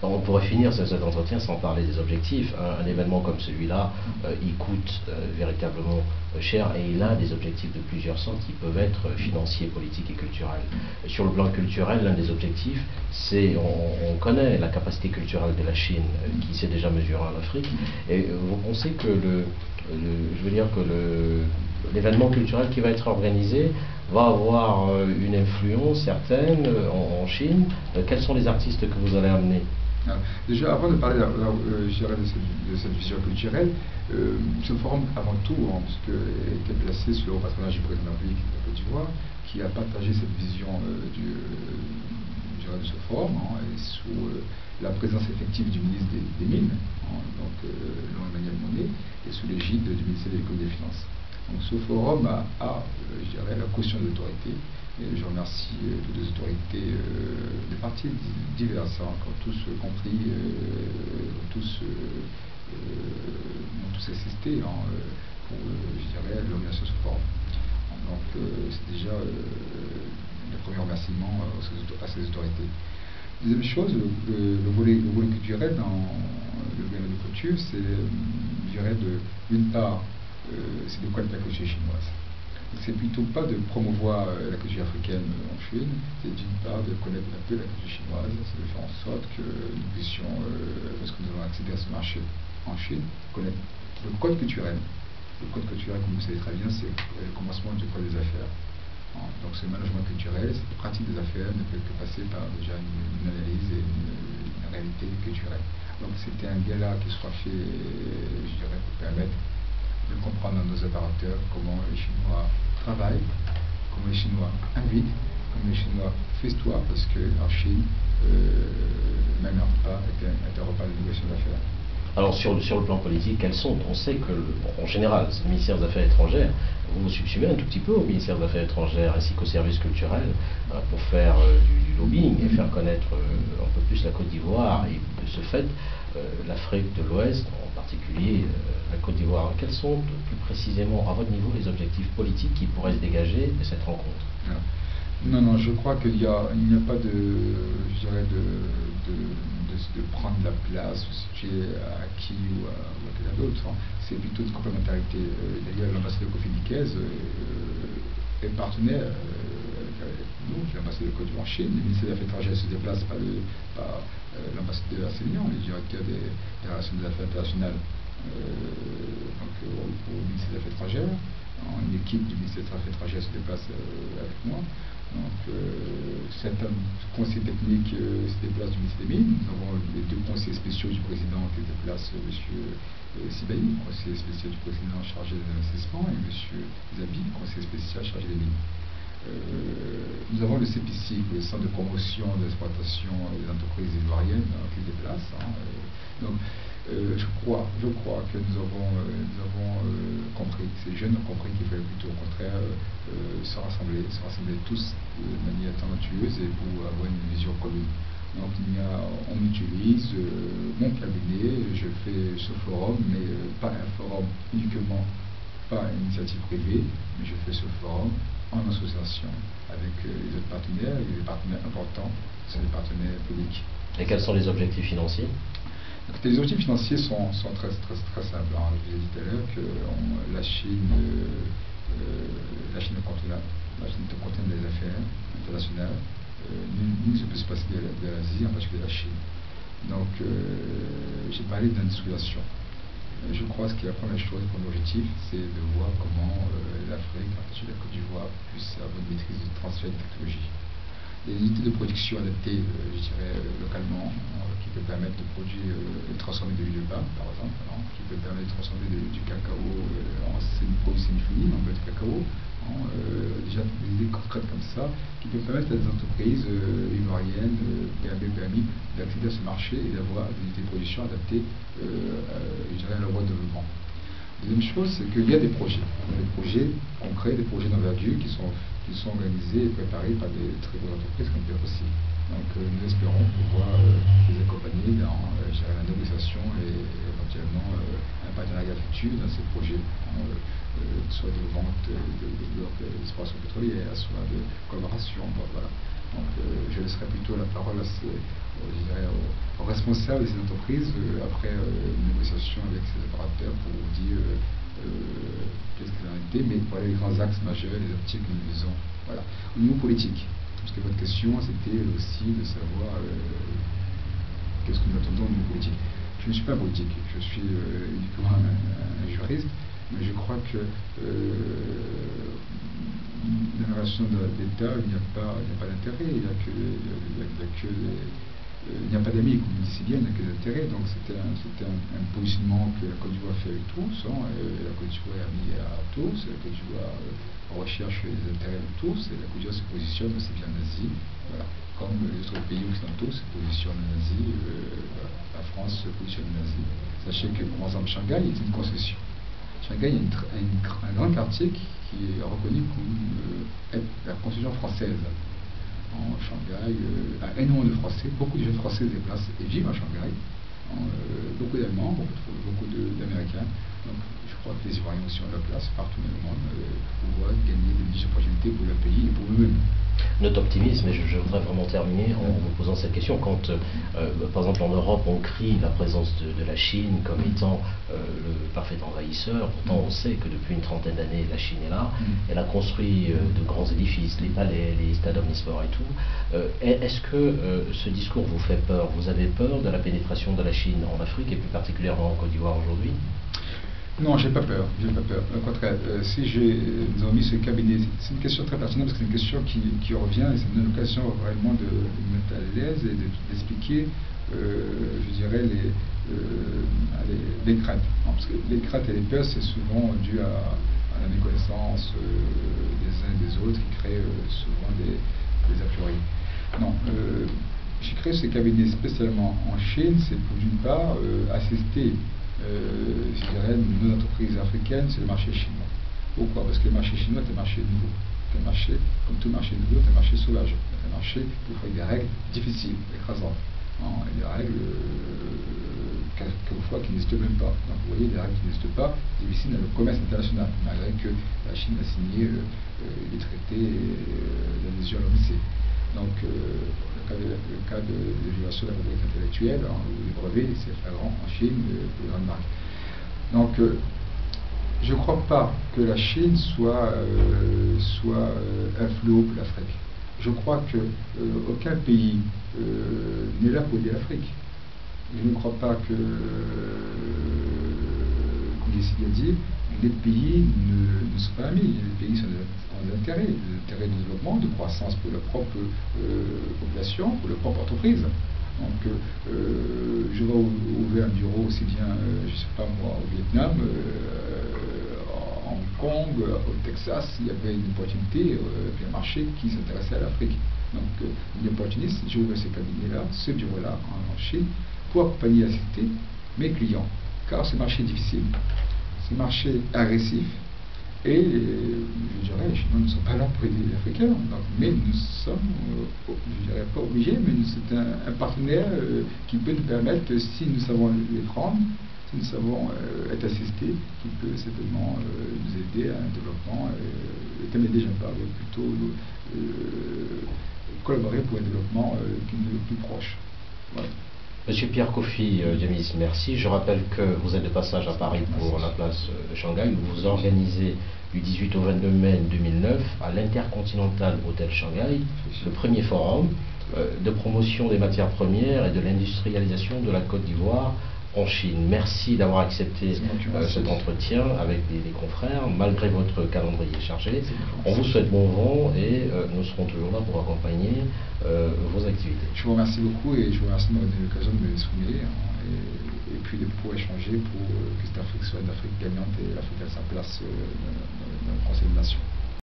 On pourrait finir cet entretien sans parler des objectifs. Un événement comme celui-là, il coûte véritablement cher et il a des objectifs de plusieurs sortes qui peuvent être financiers, politiques et culturels. Sur le plan culturel, l'un des objectifs, c'est, on connaît la capacité culturelle de la Chine qui s'est déjà mesurée en Afrique, et vous pensez que je veux dire que l'événement culturel qui va être organisé va avoir une influence certaine en Chine. Quels sont les artistes que vous allez amener? Déjà, avant de parler je dirais de cette vision culturelle, ce forum, avant tout, parce que était placé sous le patronage du président de la République de Côte d'Ivoire, qui a partagé cette vision de ce forum, et sous la présence effective du ministre des Mines, donc Emmanuel Monet, et sous l'égide du ministère de l'économie et des Finances. Donc ce forum a je dirais, la caution de l'autorité. Et je remercie toutes les autorités des partis divers, qui ont tous compris, ont tous assisté pour, je dirais, l'organisation de ce forum. Donc c'est déjà le premier remerciement à ces autorités. Deuxième chose, le volet culturel dans le domaine de culture, c'est, je dirais, d'une part, c'est de connaître la culture chinoise. C'est plutôt pas de promouvoir la culture africaine en Chine, c'est d'une part de connaître un peu la culture chinoise, c'est de faire en sorte que nous puissions, lorsque nous allons accéder à ce marché en Chine, connaître le code culturel. Le code culturel, comme vous savez très bien, c'est le commencement du code des affaires. Donc ce management culturel, cette pratique des affaires ne peut que passer par déjà une analyse et une réalité culturelle. Donc c'était un gala qui sera fait, je dirais, pour permettre de comprendre à nos opérateurs comment les Chinois travaillent, comment les Chinois invitent, comment les Chinois festoient, parce qu'en Chine, même un repas est un repas de négociation d'affaires. Alors sur le plan politique, quels sont? On sait que, en général, c'est le ministère des Affaires étrangères. Vous vous subsumez un tout petit peu au ministère des Affaires étrangères ainsi qu'au service culturel pour faire du lobbying et faire connaître un peu plus la Côte d'Ivoire et de ce fait l'Afrique de l'Ouest, en particulier la Côte d'Ivoire. Quels sont plus précisément, à votre niveau, les objectifs politiques qui pourraient se dégager de cette rencontre? Non, je crois qu'il n'y a pas de, je dirais, de prendre la place, ou situer à qui ou à quelqu'un d'autre. C'est plutôt de complémentarité. D'ailleurs, l'ambassadeur Kofi Nikez est partenaire avec nous, qui est l'ambassadeur de Côte d'Ivoire en Chine. Le ministère des Affaires étrangères se déplace par l'ambassadeur Assignon, le directeur des relations des affaires internationales, au ministère des Affaires étrangères. Une équipe du ministère des Affaires étrangères se déplace avec moi. Donc, certains conseillers techniques se déplacent du ministère des Mines. Nous avons les deux conseillers spéciaux du président qui se déplacent, M. Sibaï, conseiller spécial du président chargé des investissements, et M. Zabi, conseiller spécial chargé des mines. Nous avons le CPC, le Centre de promotion de l'exploitation des entreprises ivoiriennes, qui se déplace. Donc, je crois que nous avons compris, ces jeunes ont compris qu'il fallait plutôt au contraire se rassembler tous de manière talentueuse et pour avoir une vision commune. Donc on utilise mon cabinet, je fais ce forum, mais pas un forum uniquement, pas une initiative privée, mais je fais ce forum en association avec les autres partenaires, et les partenaires importants, c'est les partenaires publics. Et quels sont les objectifs financiers? Les objectifs financiers sont très simples. Je vous ai dit tout à l'heure que la Chine contenant des affaires internationales. Nul ne peut se passer de l'Asie, en particulier de la Chine. Donc, j'ai parlé d'industrialisation. Je crois que la première chose pour l'objectif, c'est de voir comment l'Afrique, en particulier la Côte d'Ivoire, puisse avoir une maîtrise du transfert de technologie. Des unités de production adaptées, je dirais, localement, qui peuvent permettre de produire, de transformer de l'huile de palme, par exemple, qui peuvent permettre de transformer du cacao en produit semi-fini, en beurre de cacao. Déjà des idées concrètes comme ça, qui peuvent permettre à des entreprises ivoiriennes, PMI, d'accéder à ce marché et d'avoir des unités de production adaptées, je dirais, à leur voie de développement. Deuxième chose, c'est qu'il y a des projets. Il y a des projets concrets, des projets d'envergure qui sont organisés et préparés par des très grosses entreprises comme PROC. Donc nous espérons pouvoir les accompagner dans la négociation et éventuellement un partenariat futur dans ces projets, soit de vente de leur exploration pétrolière, soit de collaboration. Voilà. Donc je laisserai plutôt la parole à je dirais, aux responsables de ces entreprises après une négociation avec ces opérateurs pour vous dire qu'est-ce qu'ils en étaient, mais voilà les grands axes majeurs, les optiques que nous faisons. Voilà. Au niveau politique, parce que votre question c'était aussi de savoir qu'est-ce que nous attendons au niveau politique. Je ne suis pas politique, je suis uniquement un juriste, mais je crois que dans la relation d'État, il n'y a pas d'intérêt, il n'y a pas d'amis, comme on dit si bien, il n'y a que d'intérêt. Donc c'était un positionnement que la Côte d'Ivoire fait avec tous, et la Côte d'Ivoire est amie à tous, la Côte d'Ivoire recherche les intérêts de tous, et la Côte d'Ivoire se positionne aussi bien en Asie, voilà, comme les autres pays occidentaux se positionnent en Asie, la France se positionne en Asie. Sachez que, par exemple, Shanghai est une concession. Shanghai a un grand quartier qui est reconnu comme la concession française. En Shanghai, énormément de Français, beaucoup de jeunes Français se déplacent et vivent à Shanghai. Beaucoup d'Allemands, beaucoup d'Américains. Donc je crois que les Ivoiriens aussi ont leur place partout dans le monde pour pouvoir gagner des opportunités pour leur pays et pour eux-mêmes. Notre optimisme, et je voudrais vraiment terminer en vous posant cette question, quand par exemple en Europe on crie la présence de la Chine comme étant le parfait envahisseur, pourtant on sait que depuis une trentaine d'années la Chine est là, elle a construit de grands édifices, les palais, les stades omnisports et tout. Est-ce que ce discours vous fait peur? Vous avez peur de la pénétration de la Chine en Afrique et plus particulièrement en Côte d'Ivoire aujourd'hui? Non, j'ai pas peur. Au contraire, si nous avons mis ce cabinet, c'est une question très pertinente parce que c'est une question qui revient et c'est une occasion vraiment de mettre à l'aise et d'expliquer, je dirais, les craintes. Non, parce que les craintes et les peurs, c'est souvent dû à la méconnaissance des uns et des autres qui crée souvent des a priori. Non, j'ai créé ce cabinet spécialement en Chine, c'est pour d'une part assister je dirais, nos entreprises africaines, c'est le marché chinois. Pourquoi? Parce que le marché chinois est un marché nouveau. C'est un marché, comme tout marché nouveau, c'est un marché sauvage. C'est un marché avec des règles difficiles, écrasantes. Et des règles, quelquefois, qui n'existent même pas. Donc vous voyez, des règles qui n'existent pas, difficiles dans le commerce international, malgré que la Chine a signé les traités d'adhésion à l'OMC. Donc, le cas de violation de la propriété intellectuelle, les brevets, c'est flagrant en Chine pour les grandes marques. Donc, je ne crois pas que la Chine soit un fléau pour l'Afrique. Je crois qu'aucun pays n'est là pour aider l'Afrique. Je ne crois pas que, comme j'ai bien dit, les pays ne sont pas amis. Les pays ont des intérêts de développement, de croissance pour leur propre population, pour leur propre entreprise. Donc, je vais ouvrir un bureau aussi bien, je ne sais pas moi, au Vietnam, à Hong Kong, au Texas, il y avait une opportunité, un marché qui s'intéressait à l'Afrique. Donc, une opportunité, j'ai ouvert ce cabinet-là, ce bureau-là en Chine, pour accompagner et assister mes clients. Car ce marché est difficile. Ce marché agressif et je dirais les Chinois ne sont pas là pour aider les Africains, donc, mais nous sommes, je dirais pas obligés, mais c'est un partenaire qui peut nous permettre, si nous savons les prendre, si nous savons être assistés, qui peut certainement nous aider à un développement, comme déjà parlé, plutôt collaborer pour un développement plus proche. Voilà. Monsieur Pierre Kofi Diamis, merci. Je rappelle que vous êtes de passage à Paris pour la place de Shanghai, où vous organisez du 18 au 22 mai 2009 à l'Intercontinental Hôtel Shanghai, le premier forum de promotion des matières premières et de l'industrialisation de la Côte d'Ivoire en Chine. Merci d'avoir accepté cet entretien avec les confrères, malgré votre calendrier chargé. On vous souhaite bon vent et nous serons toujours là pour accompagner vos activités. Je vous remercie beaucoup et je vous remercie de m'avoir donné l'occasion de m'exprimer et puis de pouvoir échanger pour que cette Afrique soit une Afrique gagnante et l'Afrique a sa place dans le Conseil des Nations.